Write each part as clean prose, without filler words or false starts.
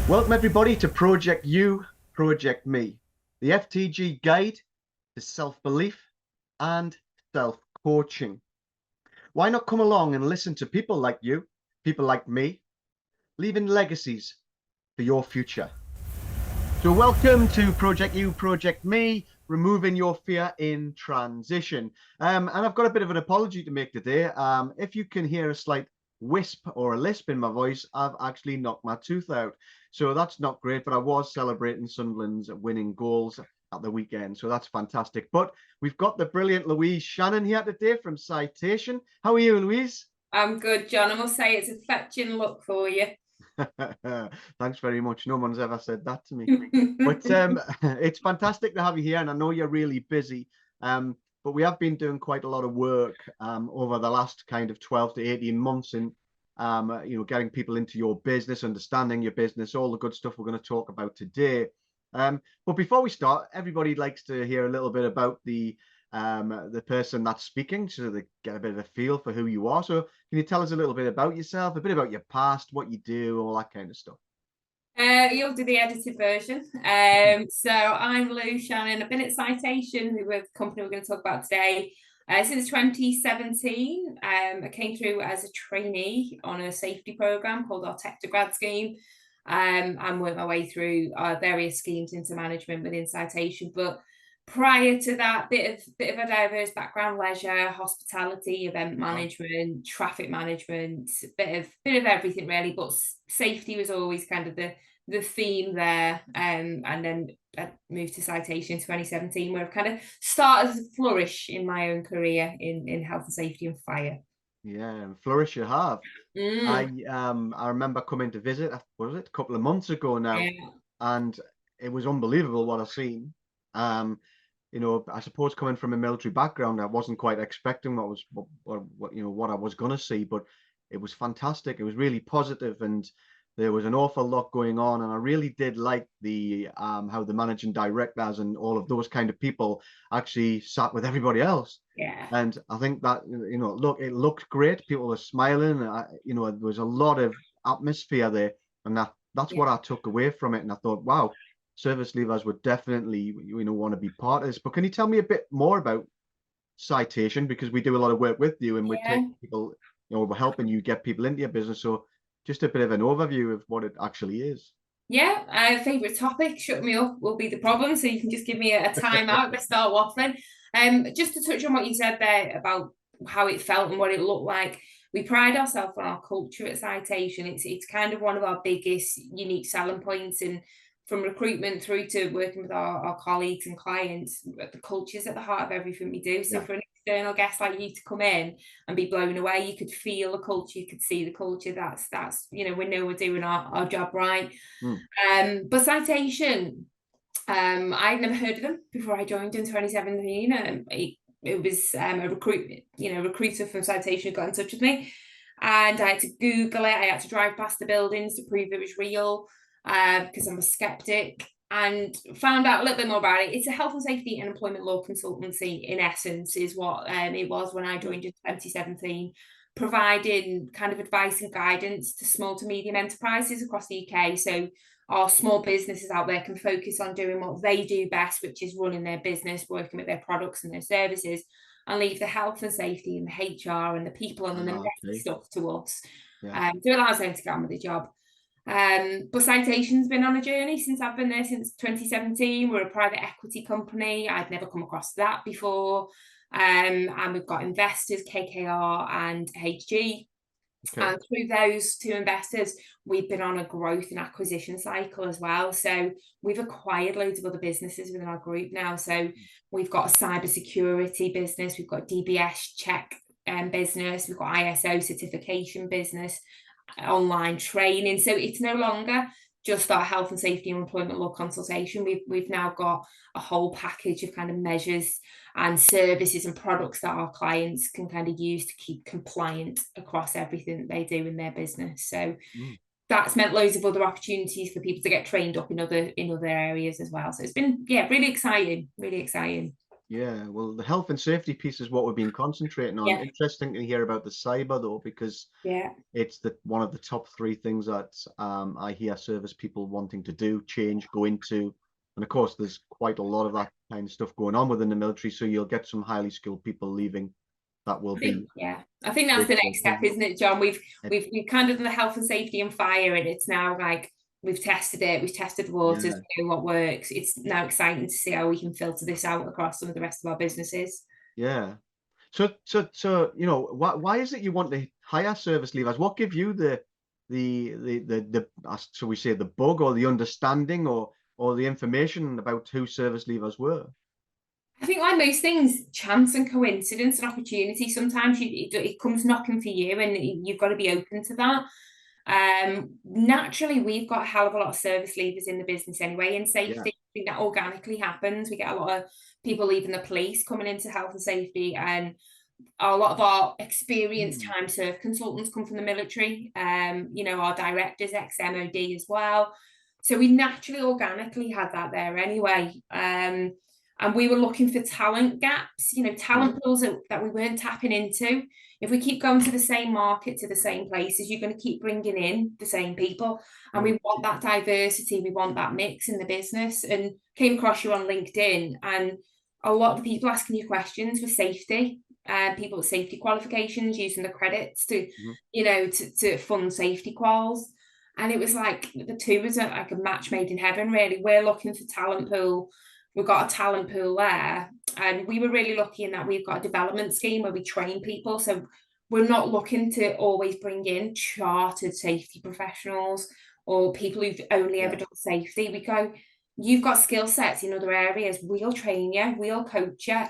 Welcome everybody to Project You, Project Me, the FTG guide to self-belief and self-coaching. Why not come along and listen to people like you, people like me, leaving legacies for your future. So welcome to Project You, Project Me, removing your fear in transition. And I've got a bit of an apology to make today. If you can hear a slight wisp or a lisp in my voice, I've actually knocked my tooth out. So that's not great, but I was celebrating Sunderland's winning goals at the weekend. So that's fantastic. But we've got the brilliant Louise Shannon here today from Citation. How are you, Louise? I'm good, John. I must say it's a fetching look for you. Thanks very much. No one's ever said that to me. But it's fantastic to have you here, and I know you're really busy. But we have been doing quite a lot of work over the last kind of 12 to 18 months in getting people into your business, understanding your business, all the good stuff we're going to talk about today. But before we start, everybody likes to hear a little bit about the person that's speaking, so they get a bit of a feel for who you are. So can you tell us a little bit about yourself, a bit about your past, what you do, all that kind of stuff? You'll do the edited version. So I'm Louise Shannon. I've been at Citation, the company we're going to talk about today, since 2017. I came through as a trainee on a safety program called our Tech to Grad scheme, and worked my way through various schemes into management within Citation. But prior to that, bit of a diverse background: leisure, hospitality, event management, traffic management, bit of everything really. But safety was always kind of the theme there. And then I moved to Citation in 2017, where I've kind of started to flourish in my own career in health and safety and fire. Yeah, and flourish you have. Mm, I remember coming to visit, was it a couple of months ago now, yeah. and it was unbelievable what I've seen. I suppose coming from a military background, I wasn't quite expecting what I was gonna see, but it was fantastic. It was really positive, and there was an awful lot going on, and I really did like the how the managing directors and all of those kind of people actually sat with everybody else. Yeah. And I think that, look, it looked great. People were smiling. There was a lot of atmosphere there, and that's Yeah. what I took away from it. And I thought, wow, service leavers would definitely, want to be part of this. But can you tell me a bit more about Citation? Because we do a lot of work with you, and we take Yeah. people, we're helping you get people into your business. So just a bit of an overview of what it actually is. Yeah, favourite topic, shut me up will be the problem. So you can just give me a timeout to start waffling. Just to touch on what you said there about how it felt and what it looked like. We pride ourselves on our culture at Citation. It's kind of one of our biggest unique selling points, and from recruitment through to working with our colleagues and clients, the culture is at the heart of everything we do. So Yeah. for an external guest like you to come in and be blown away, you could feel the culture, you could see the culture. That's we know we're doing our job right. Mm. But Citation, I'd never heard of them before I joined in 2017. It was recruiter from Citation who got in touch with me, and I had to Google it. I had to drive past the buildings to prove it was real, because I'm a skeptic, and found out a little bit more about it. It's a health and safety and employment law consultancy, in essence, is what it was when I joined in 2017, providing kind of advice and guidance to small to medium enterprises across the UK. So our small businesses out there can focus on doing what they do best, which is running their business, working with their products and their services, and leave the health and safety and the HR and the people and the messy Okay. stuff to us. Yeah. So it allows them to get on with the job. But Citation's been on a journey since I've been there since 2017. We're a private equity company. I'd never come across that before. And we've got investors, KKR and HG. Okay. And through those two investors, we've been on a growth and acquisition cycle as well. So we've acquired loads of other businesses within our group now. So we've got a cybersecurity business, we've got DBS check business, we've got ISO certification business, online training. So it's no longer just our health and safety and employment law consultation. We've now got a whole package of kind of measures and services and products that our clients can kind of use to keep compliant across everything that they do in their business. So Mm. that's meant loads of other opportunities for people to get trained up in other areas as well. So it's been really exciting, really exciting. Yeah, well, the health and safety piece is what we've been concentrating on. Yeah, Interesting to hear about the cyber though, because yeah. it's one of the top three things that I hear service people wanting to do, change, go into. And of course, there's quite a lot of that kind of stuff going on within the military. So you'll get some highly skilled people leaving that will be I think that's the next step, isn't it, John? We've kind of done the health and safety and fire, and it's now like we've tested it, we've tested the waters, yeah, we know what works. It's now exciting to see how we can filter this out across some of the rest of our businesses. yeah. So why is it you want to hire service leavers? What give you so we say the bug or the understanding or the information about who service leavers were? I think, like most things, chance and coincidence and opportunity. Sometimes it comes knocking for you, and you've got to be open to that. Naturally, we've got a hell of a lot of service leavers in the business anyway. In safety, Yeah. I think that organically happens. We get a lot of people leaving the police coming into health and safety, and a lot of our experienced Hmm. time served consultants come from the military. Our directors, ex-MOD as well. So we naturally, organically had that there anyway. And we were looking for talent gaps, Right. talent pools that we weren't tapping into. If we keep going to the same market, to the same places, you're going to keep bringing in the same people. And we want that diversity, we want that mix in the business. And came across you on LinkedIn, and a lot of the people asking you questions were safety. People with safety qualifications using the credits to, Mhm. to fund safety quals. And it was like the two was like a match made in heaven, really. We're looking for talent pool. We've got a talent pool there. And we were really lucky in that we've got a development scheme where we train people. So we're not looking to always bring in chartered safety professionals or people who've only ever Yeah. done safety. We go, you've got skill sets in other areas. We'll train you, we'll coach you.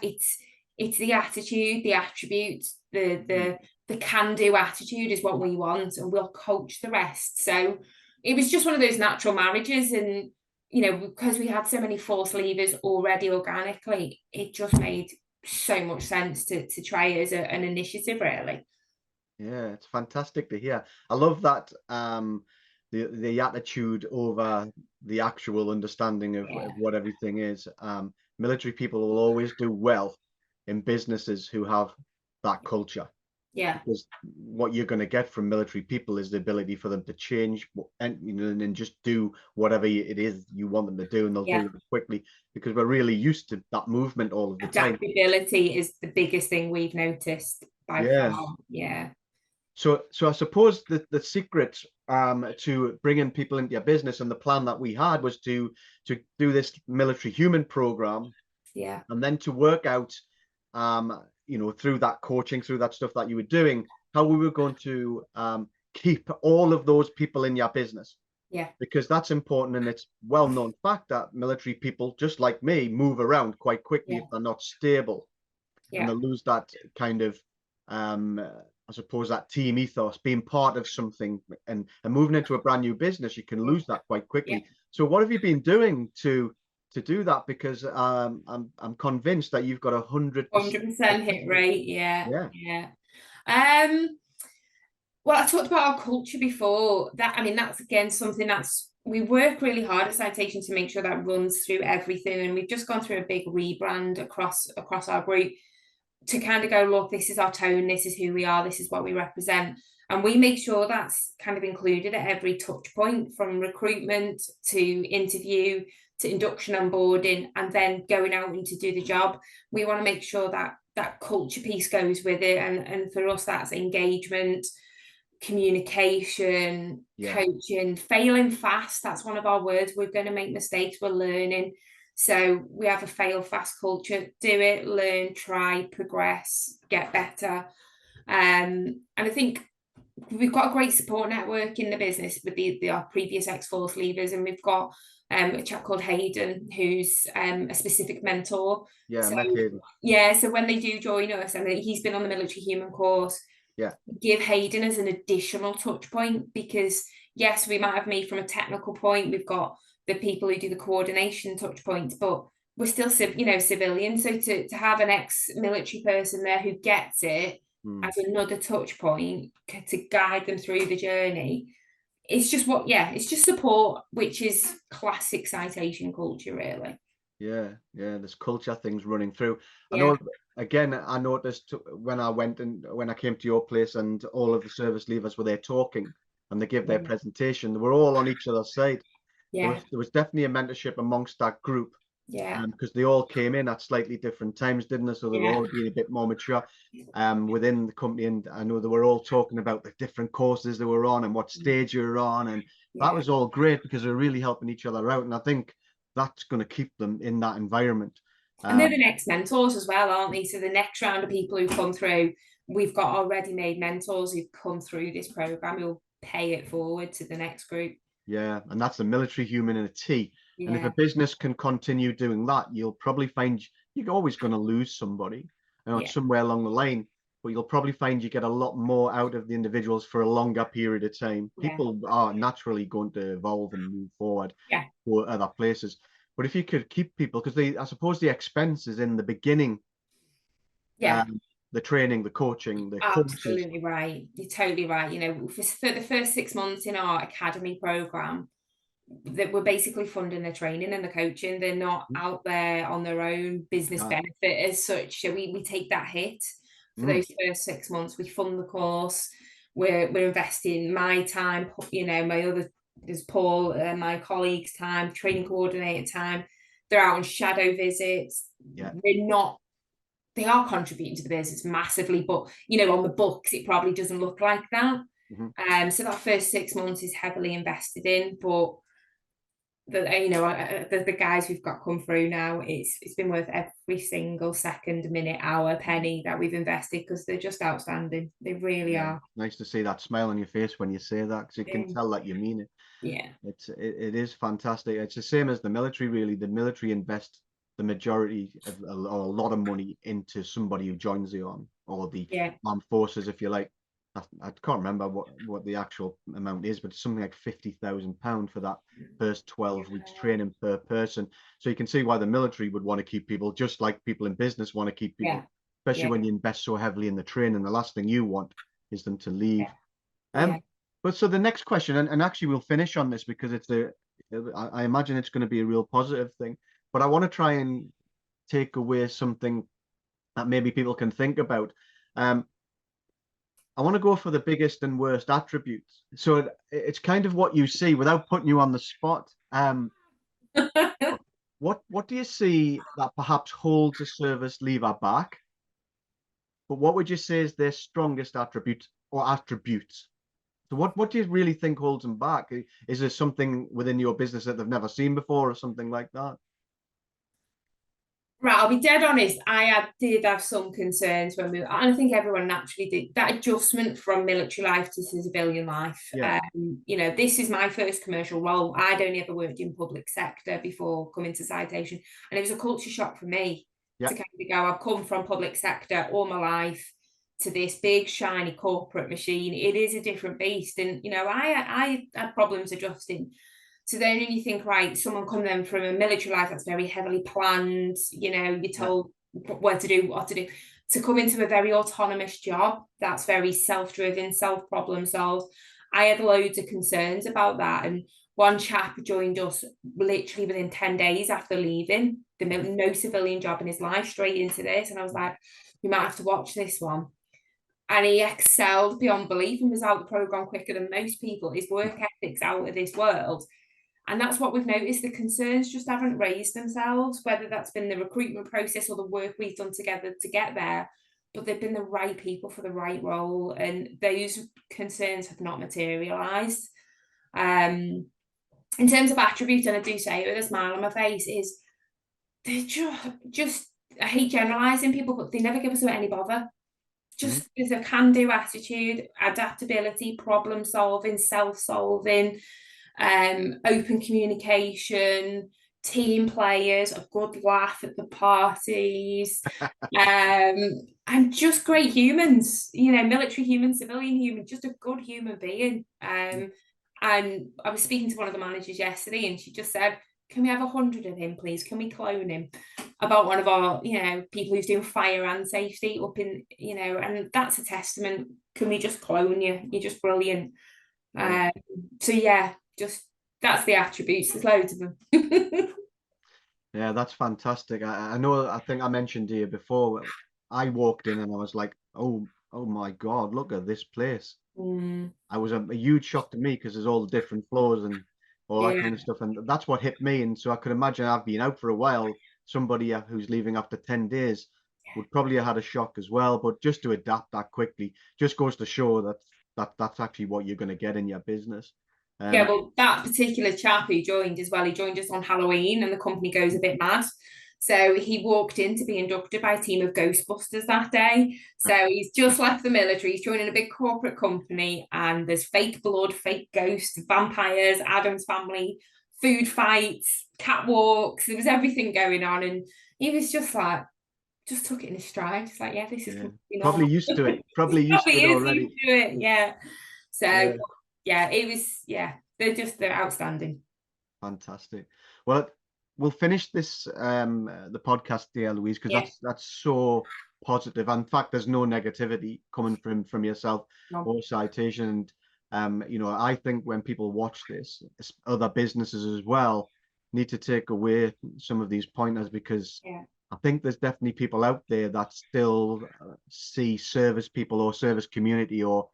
It's the attitude, the attributes, the can-do attitude is what we want, and we'll coach the rest. So it was just one of those natural marriages, and because we had so many force levers already organically, it just made so much sense to try it as an initiative, really. Yeah, it's fantastic to hear. I love that the attitude over the actual understanding of Yeah, what everything is. Military people will always do well in businesses who have that culture, yeah, because what you're going to get from military people is the ability for them to change and just do whatever it is you want them to do, and they'll yeah. do it quickly because we're really used to that movement all of the time. Adaptability is the biggest thing we've noticed by Yeah. far. Yeah, So I suppose the secret to bringing people into your business, and the plan that we had, was to do this military human program, yeah, and then to work out through that coaching, through that stuff that you were doing, how we were going to keep all of those people in your business, yeah, because that's important. And it's well known fact that military people, just like me, move around quite quickly yeah, if they're not stable, and yeah, they lose that kind of I suppose that team ethos, being part of something, and moving into a brand new business, you can lose that quite yeah. quickly. So what have you been doing to do that? Because I'm convinced that you've got 100% 100% hit successful. rate. Yeah, Yeah, yeah. Um, well, I talked about our culture before. That's again something we work really hard at Citation to make sure that runs through everything. And we've just gone through a big rebrand across our group to kind of go, look, this is our tone, this is who we are, this is what we represent. And we make sure that's kind of included at every touch point, from recruitment to interview to induction and onboarding, and then going out and to do the job. We want to make sure that that culture piece goes with it. And for us, that's engagement, communication, yeah, coaching, failing fast. That's one of our words. We're going to make mistakes, we're learning. So we have a fail fast culture. Do it, learn, try, progress, get better. And I think we've got a great support network in the business with our previous ex-force leavers, and we've got a chap called Hayden, who's a specific mentor. yeah. I So met Hayden. yeah, so when they do join us, and he's been on the military human course, Yeah, give Hayden as an additional touch point, because yes, we might have me from a technical point, we've got the people who do the coordination touch points, but we're still civilians. So to have an ex-military person there who gets it mm. as another touch point to guide them through the journey, it's just support, which is classic Citation culture, really. Yeah, yeah, there's culture things running through. I Yeah. know, again, I noticed when I went and when I came to your place and all of the service leavers were there talking and they gave their Yeah. presentation, they were all on each other's side. Yeah. There was definitely a mentorship amongst that group, Yeah. because they all came in at slightly different times, didn't they? So they were Yeah. all being a bit more mature within the company. And I know they were all talking about the different courses they were on and what stage you were on. And that Yeah. was all great because they're really helping each other out. And I think that's going to keep them in that environment. And they're the Um, next mentors as well, aren't they? So the next round of people who come through, we've got already made mentors who've come through this program who'll pay it forward to the next group. yeah, and that's the military human in a T. And if a Yeah. business can continue doing that, you'll probably find you're always going to lose somebody, Yeah. it's somewhere along the line, but you'll probably find you get a lot more out of the individuals for a longer period of time. Yeah. People are naturally going to evolve and move forward Yeah. to other places. But if you could keep people, because I suppose the expense is in the beginning, Yeah. the training, the coaching, the courses. Absolutely right. You're totally right. You know, for the first 6 months in our academy program, that we're basically funding the training and the coaching. They're not out there on their own business Ah, benefit as such. So we take that hit for mm, those first 6 months. We fund the course. We're investing my time, you know, my other there's Paul, my colleagues' time, training coordinator time. They're out on shadow visits. yeah. They are contributing to the business massively, but you know, on the books, it probably doesn't look like that. Mhm. So that first 6 months is heavily invested in, but the guys we've got come through now, it's been worth every single second, minute, hour, penny that we've invested because they're just outstanding. They really Yeah, are. nice to see that smile on your face when you say that, because you can tell that you mean it. Yeah, It is fantastic. It's the same as the military, really. The military invest the majority of or a lot of money into somebody who joins the army or the yeah, armed forces, if you like. I can't remember what the actual amount is, but it's something like £50,000 for that first 12 weeks training per person. So you can see why the military would want to keep people, just like people in business want to keep yeah, people, especially yeah, when you invest so heavily in the training. The last thing you want is them to leave. yeah, yeah. But so the next question, and actually we'll finish on this because I imagine it's going to be a real positive thing. But I want to try and take away something that maybe people can think about. Um, I want to go for the biggest and worst attributes. So it's kind of what you see without putting you on the spot. What do you see that perhaps holds a service leaver back? But what would you say is their strongest attribute or attributes? So what do you really think holds them back? Is there something within your business that they've never seen before or something like that? Right, I'll be dead honest. Did have some concerns when and I think everyone naturally did that adjustment from military life to civilian life. Yeah, You know, this is my first commercial role. I'd only ever worked in public sector before coming to citation, and it was a culture shock for me yeah, to kind of go. I've come from public sector all my life to this big shiny corporate machine. It is a different beast, and you know, I had problems adjusting. So then when you think, right, someone come then from a military life that's very heavily planned, you know, you're yeah, told where to do, what to do, to come into a very autonomous job that's very self-driven, self-problem solved. I had loads of concerns about that. And one chap joined us literally within 10 days after leaving, no civilian job in his life, straight into this. And I was like, we might have to watch this one. And he excelled beyond belief and was out the program quicker than most people. His work ethic's out of this world. And that's what we've noticed. The concerns just haven't raised themselves, whether that's been the recruitment process or the work we've done together to get there. But they've been the right people for the right role. And those concerns have not materialised. In terms of attributes, and I do say it with a smile on my face, is they're just I hate generalising people, but they never give us any bother. mhm, Just there's a can-do attitude, adaptability, problem solving, self-solving, open communication, team players, a good laugh at the parties, and just great humans, you know, military human, civilian human, just a good human being. And I was speaking to one of the managers yesterday, and she just said, "Can we have 100 of him, please? Can we clone him?" About one of our, you know, people who's doing fire and safety up in, you know, and that's a testament. Can we just clone you? You're just brilliant. yeah. So yeah, just that's the attributes. There's loads of them. Yeah, that's fantastic. I know, I think I mentioned to you before, I walked in and I was like, oh my God, look at this place. Mm, I was a huge shock to me because there's all the different floors and all that yeah, kind of stuff. And that's what hit me. And so I could imagine I've been out for a while. Somebody who's leaving after 10 days would probably have had a shock as well. But just to adapt that quickly just goes to show that's actually what you're going to get in your business. yeah. Um, Well, that particular chap who joined as well, he joined us on Halloween, and the company goes a bit mad. So he walked in to be inducted by a team of Ghostbusters that day. So he's just left the military. He's joining a big corporate company, and there's fake blood, fake ghosts, vampires, Adam's family, food fights, catwalks. There was everything going on, and he was just like, just took it in his stride. Just like, yeah, this is yeah, completely probably normal. used to it. Probably used to Probably it is already. used to it. Yeah. So Yeah. yeah, it was. Yeah, they're outstanding. Fantastic. Well, we'll finish this the podcast there, Louise, because Yeah. that's so positive. In fact, there's no negativity coming from yourself No. or Citation. And you know, I think when people watch this, other businesses as well need to take away some of these pointers because Yeah. I think there's definitely people out there that still see service people or service community or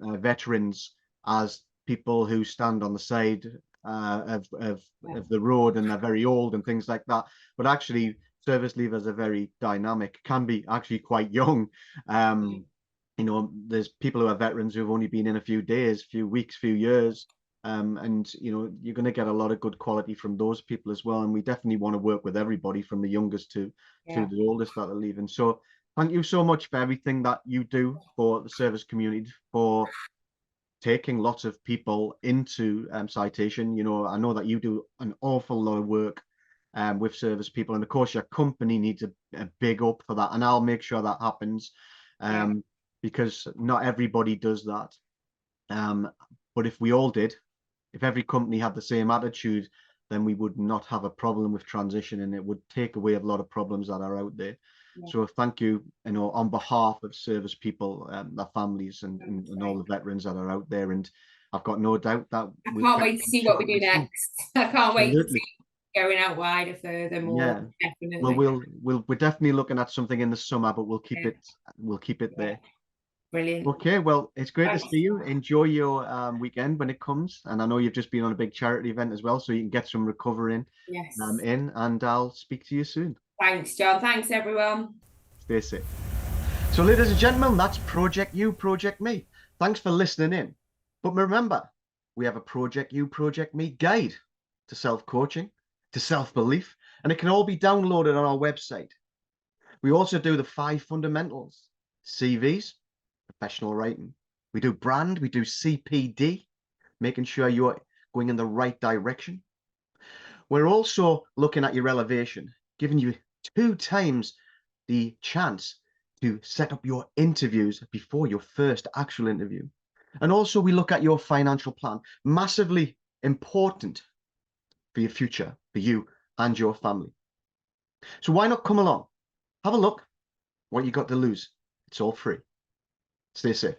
veterans as people who stand on the side Yeah. of the road and they're very old and things like that. But actually, service leavers are very dynamic, can be actually quite young. Um, you know, there's people who are veterans who've only been in a few days, few weeks, few years. And you know, you're going to get a lot of good quality from those people as well. And we definitely want to work with everybody from the youngest to Yeah. the oldest that are leaving. So thank you so much for everything that you do for the service community, for taking lots of people into Citation. You know, I know that you do an awful lot of work with service people, and of course, your company needs a big up for that, and I'll make sure that happens Yeah. because not everybody does that. Um, but if we all did, if every company had the same attitude, then we would not have a problem with transition, and it would take away a lot of problems that are out there. Yeah. So thank you, you know, on behalf of service people, their families, and all Great. the veterans that are out there. And I've got no doubt that I we'll can't catch wait to you see what we do shortly soon. next. I can't wait to Absolutely, see going out wider, further, more. yeah. Well, Definitely. we're definitely looking at something in the summer, but Yeah. we'll keep it Yeah. there. Brilliant. Okay, well, it's great to Thanks. see you. Enjoy your weekend when it comes, and I know you've just been on a big charity event as well, so you can get some recovering Yes. and I'll speak to you soon. Thanks, John. Thanks, everyone. Stay safe. So, ladies and gentlemen, that's Project You, Project Me. Thanks for listening in. But remember, we have a Project You, Project Me guide to self-coaching, to self-belief, and it can all be downloaded on our website. We also do the 5 fundamentals: CVs, professional writing. We do brand, we do CPD, making sure you're going in the right direction. We're also looking at your elevation, giving you 2 times the chance to set up your interviews before your first actual interview. And also we look at your financial plan, massively important for your future, for you and your family. So why not come along? Have a look. What you got to lose? It's all free. Stay safe.